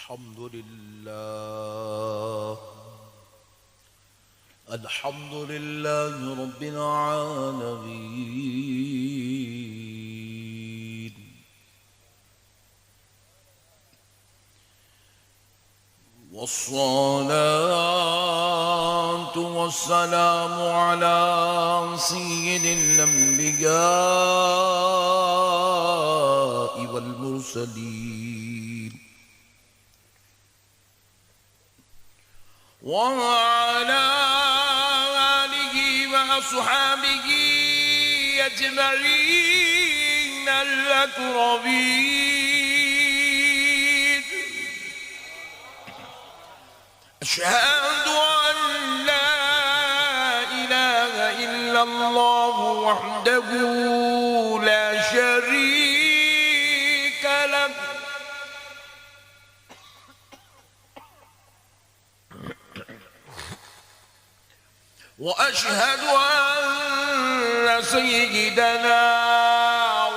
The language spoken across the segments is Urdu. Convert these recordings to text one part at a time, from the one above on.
الحمد لله الحمد لله رب العالمين والصلاة والسلام على سيد الأنبياء والمرسلين وعلى آله وأصحابه أجمعين الأكرمين. أشهد أن لا إله إلا الله وحده لا شريك له وأشهد أن سيدنا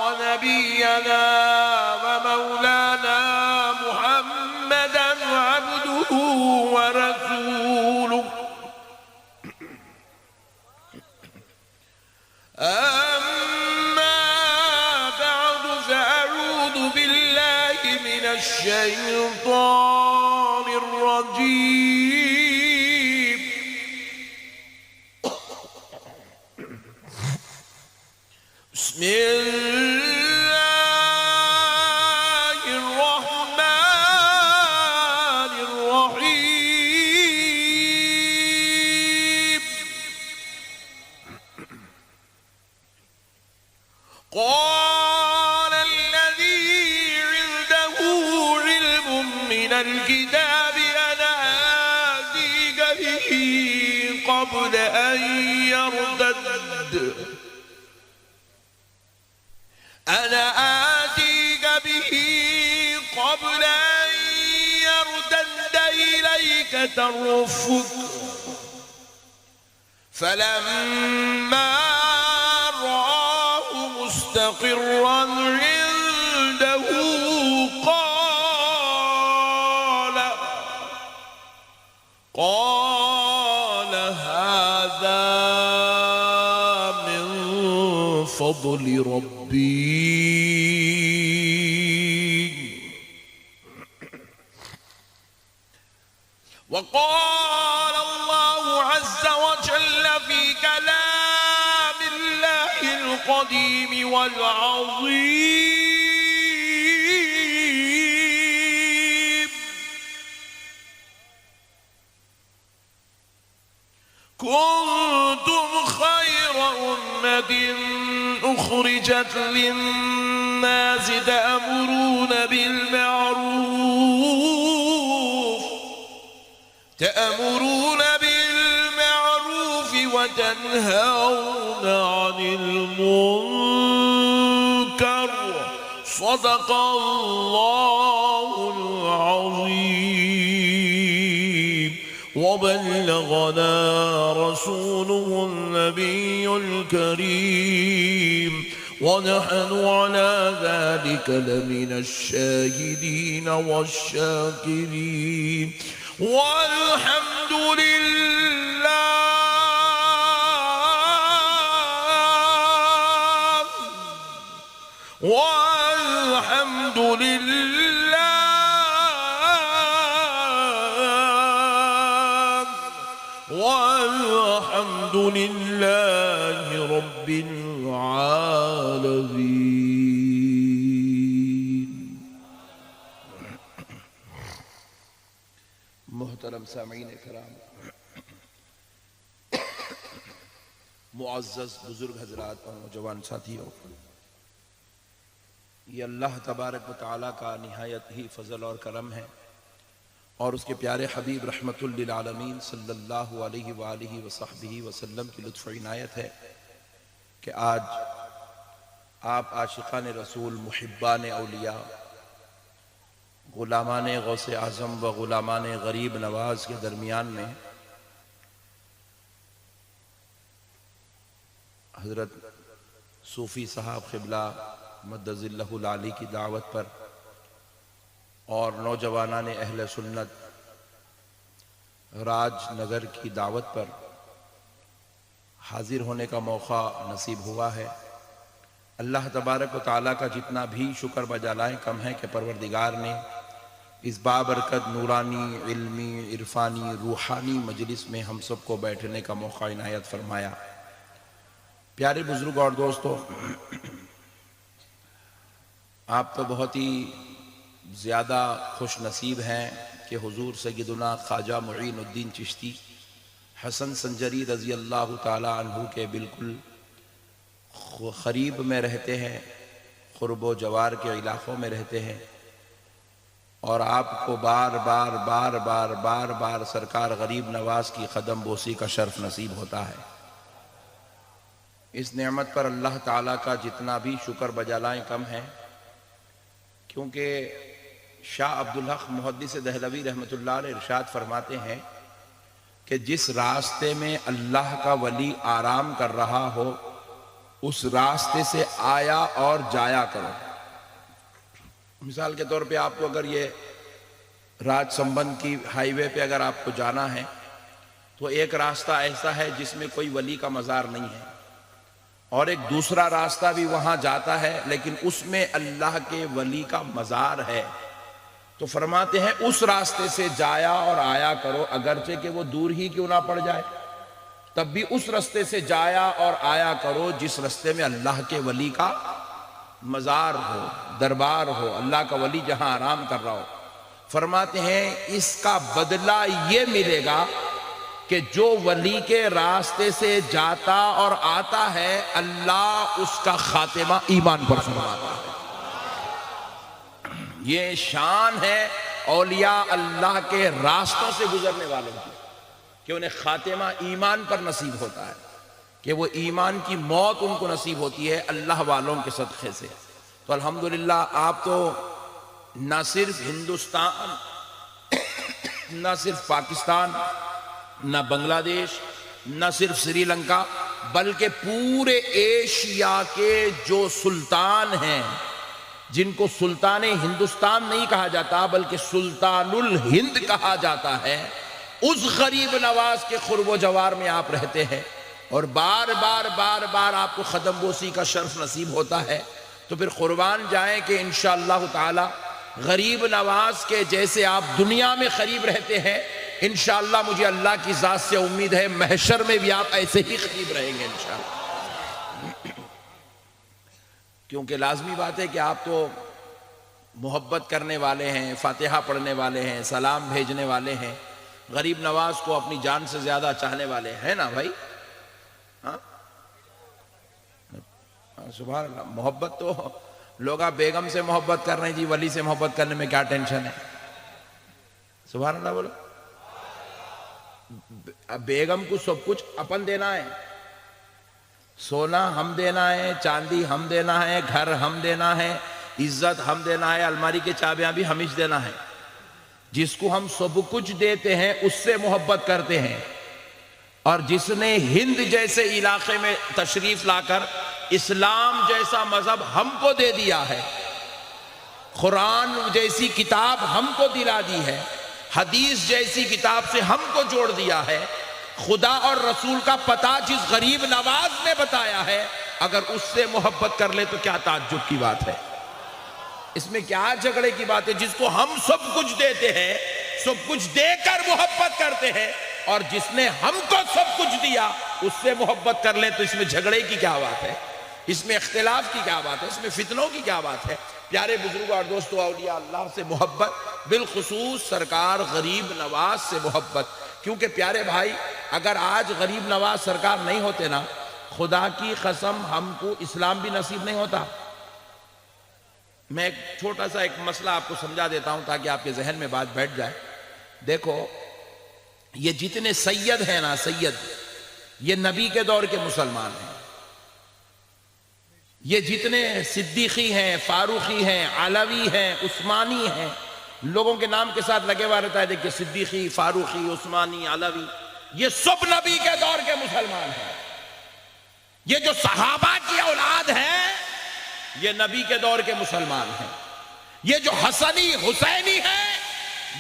ونبينا ومولانا محمدا عبده ورسوله. أما بعد فأعوذ بالله من الشيطان الرجيم. بسم الله الرحمن الرحيم. قال الذي عنده علم من الكتاب أنا آتيك به قبل أن يرتد أنا آتيك به قبل أن يرتد إليك طرفك. فلما رآه مستقرا عنده قال هذا من فضل ربي. وقال الله عز وجل في كلام الله القديم والعظيم: كنتم خير أمة أخرجت للناس تأمرون بالمعروف وتنهون عن المنكر. صدق الله العظيم. وبلغنا رسوله النبي الكريم ونحن على ذلك لمن الشاهدين والشاكرين والحمد لله والحمد لله رب العالمين. محترم سامعین کرام، معزز بزرگ حضرات اور نوجوان ساتھیوں، یہ اللہ تبارک و تعالیٰ کا نہایت ہی فضل اور کرم ہے اور اس کے پیارے حبیب رحمت للعالمین صلی اللہ علیہ وآلہ وصحبہ وسلم کی لطف عنایت ہے کہ آج آپ عاشقان رسول، محبان اولیاء، غلامان غوث اعظم و غلامان غریب نواز کے درمیان میں حضرت صوفی صاحب قبلہ مدظ اللہ العالی کی دعوت پر اور نوجوانان اہل سنت راج نگر کی دعوت پر حاضر ہونے کا موقع نصیب ہوا ہے۔ اللہ تبارک و تعالیٰ کا جتنا بھی شکر بجا لائیں کم ہے کہ پروردگار نے اس بابرکت نورانی، علمی، عرفانی، روحانی مجلس میں ہم سب کو بیٹھنے کا موقع عنایت فرمایا۔ پیارے بزرگ اور دوستو، آپ تو بہت ہی زیادہ خوش نصیب ہیں کہ حضور سیدنا خواجہ معین الدین چشتی حسن سنجری رضی اللہ تعالی عنہ کے بالکل قریب میں رہتے ہیں، قرب و جوار کے علاقوں میں رہتے ہیں، اور آپ کو بار بار سرکار غریب نواز کی قدم بوسی کا شرف نصیب ہوتا ہے۔ اس نعمت پر اللہ تعالیٰ کا جتنا بھی شکر بجا لائیں کم ہے، کیونکہ شاہ عبدالحق محدث دہلوی رحمۃ اللہ علیہ ارشاد فرماتے ہیں کہ جس راستے میں اللہ کا ولی آرام کر رہا ہو اس راستے سے آیا اور جایا کرو۔ مثال کے طور پہ آپ کو اگر یہ راج سمبند کی ہائی وے پہ اگر آپ کو جانا ہے تو ایک راستہ ایسا ہے جس میں کوئی ولی کا مزار نہیں ہے، اور ایک دوسرا راستہ بھی وہاں جاتا ہے لیکن اس میں اللہ کے ولی کا مزار ہے۔ تو فرماتے ہیں اس راستے سے جایا اور آیا کرو، اگرچہ کہ وہ دور ہی کیوں نہ پڑ جائے، تب بھی اس راستے سے جایا اور آیا کرو جس راستے میں اللہ کے ولی کا مزار ہو، دربار ہو، اللہ کا ولی جہاں آرام کر رہا ہو۔ فرماتے ہیں اس کا بدلہ یہ ملے گا کہ جو ولی کے راستے سے جاتا اور آتا ہے اللہ اس کا خاتمہ ایمان پر فرماتا ہے۔ یہ شان ہے اولیاء اللہ کے راستوں سے گزرنے والوں کی کہ انہیں خاتمہ ایمان پر نصیب ہوتا ہے، کہ وہ ایمان کی موت ان کو نصیب ہوتی ہے اللہ والوں کے صدقے سے۔ تو الحمدللہ آپ تو نہ صرف ہندوستان، نہ صرف پاکستان، نہ بنگلہ دیش، نہ صرف سری لنکا، بلکہ پورے ایشیا کے جو سلطان ہیں، جن کو سلطان ہندوستان نہیں کہا جاتا بلکہ سلطان الہند کہا جاتا ہے، اس غریب نواز کے قرب و جوار میں آپ رہتے ہیں، اور بار بار آپ کو قدم بوسی کا شرف نصیب ہوتا ہے۔ تو پھر قربان جائیں کہ انشاءاللہ تعالی غریب نواز کے جیسے آپ دنیا میں قریب رہتے ہیں، انشاءاللہ مجھے اللہ کی ذات سے امید ہے محشر میں بھی آپ ایسے ہی قریب رہیں گے انشاءاللہ۔ کیونکہ لازمی بات ہے کہ آپ تو محبت کرنے والے ہیں، فاتحہ پڑھنے والے ہیں، سلام بھیجنے والے ہیں، غریب نواز کو اپنی جان سے زیادہ چاہنے والے ہیں نا بھائی؟ ہاں سبحان اللہ۔ محبت تو لوگ آپ بیگم سے محبت کر رہے ہیں جی، ولی سے محبت کرنے میں کیا ٹینشن ہے؟ سبحان اللہ بولو۔ بیگم کو سب کچھ اپن دینا ہے، سونا ہم دینا ہے، چاندی ہم دینا ہے، گھر ہم دینا ہے، عزت ہم دینا ہے، الماری کے چابیاں بھی ہم ہی دینا ہے۔ جس کو ہم سب کچھ دیتے ہیں اس سے محبت کرتے ہیں، اور جس نے ہند جیسے علاقے میں تشریف لا کر اسلام جیسا مذہب ہم کو دے دیا ہے، قرآن جیسی کتاب ہم کو دلا دی ہے، حدیث جیسی کتاب سے ہم کو جوڑ دیا ہے، خدا اور رسول کا پتہ جس غریب نواز نے بتایا ہے، اگر اس سے محبت کر لے تو کیا تعجب کی بات ہے؟ اس میں کیا جھگڑے کی بات ہے؟ جس کو ہم سب کچھ دیتے ہیں، سب کچھ دے کر محبت کرتے ہیں، اور جس نے ہم کو سب کچھ دیا اس سے محبت کر لیں تو اس میں جھگڑے کی کیا بات ہے؟ اس میں اختلاف کی کیا بات ہے؟ اس میں فتنوں کی کیا بات ہے؟ پیارے بزرگوں اور دوستو، اولیاء اللہ سے محبت، بالخصوص سرکار غریب نواز سے محبت، کیونکہ پیارے بھائی اگر آج غریب نواز سرکار نہیں ہوتے نا، خدا کی قسم ہم کو اسلام بھی نصیب نہیں ہوتا۔ میں ایک چھوٹا سا ایک مسئلہ آپ کو سمجھا دیتا ہوں تاکہ آپ کے ذہن میں بات بیٹھ جائے۔ دیکھو یہ جتنے سید ہیں نا، سید یہ نبی کے دور کے مسلمان ہیں، یہ جتنے صدیقی ہیں، فاروقی ہیں، علوی ہیں، عثمانی ہیں، لوگوں کے نام کے ساتھ لگے ہوا رہتا ہے، دیکھیں صدیقی، فاروقی، عثمانی، علوی، یہ سب نبی کے دور کے مسلمان ہیں۔ یہ جو صحابہ کی اولاد ہے یہ نبی کے دور کے مسلمان ہیں۔ یہ جو حسنی حسینی ہیں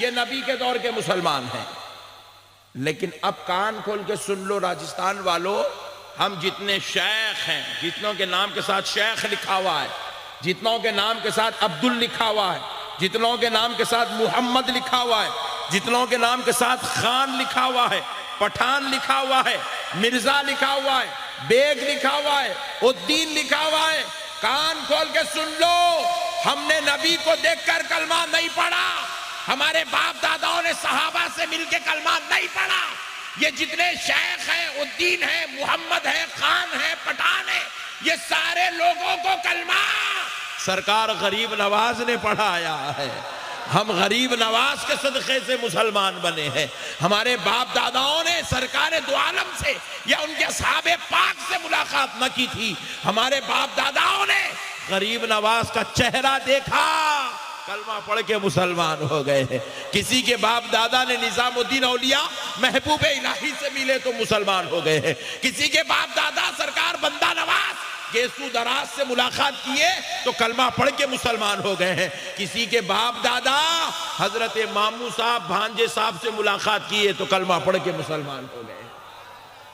یہ نبی کے دور کے مسلمان ہیں. لیکن اب کان کھول کے سن لو راجستھان والو، ہم جتنے شیخ ہیں، جتنوں کے نام کے ساتھ شیخ لکھا ہوا ہے، جتنوں کے نام کے ساتھ عبدل لکھا ہوا ہے، جتنوں کے نام کے ساتھ محمد لکھا ہوا ہے، جتنوں کے نام کے ساتھ خان لکھا ہوا ہے، پٹھان لکھا ہوا ہے، مرزا لکھا ہوا ہے، بیگ لکھا ہوا ہے، الدین لکھا ہوا ہے، کان کھول کے سن لو، ہم نے نبی کو دیکھ کر کلمہ نہیں پڑھا، ہمارے باپ داداؤں نے صحابہ سے مل کے کلمہ نہیں پڑھا. یہ جتنے شیخ ہیں، الدین ہیں، محمد ہیں، خان ہیں، پٹھان ہیں، یہ سارے لوگوں کو کلمہ سرکار غریب نواز نے پڑھایا ہے. ہم غریب نواز کے صدقے سے مسلمان بنے ہیں. ہمارے باپ داداؤں نے سرکار دو عالم سے یا ان کے اصحاب پاک سے ملاقات نہ کی تھی. ہمارے باپ داداؤں نے غریب نواز کا چہرہ دیکھا، کلمہ پڑھ کے مسلمان ہو گئے ہیں. کسی کے باپ دادا نے نظام الدین اولیاء محبوب الہی سے ملے تو مسلمان ہو گئے ہیں. کسی کے باپ دادا سرکار بندہ نواز گیسو دراز سے ملاقات کیے تو کلمہ پڑھ کے مسلمان ہو گئے ہیں. کسی کے باپ دادا حضرت مامو صاحب بھانجے صاحب سے ملاقات کیے تو کلمہ پڑھ کے مسلمان ہو گئے.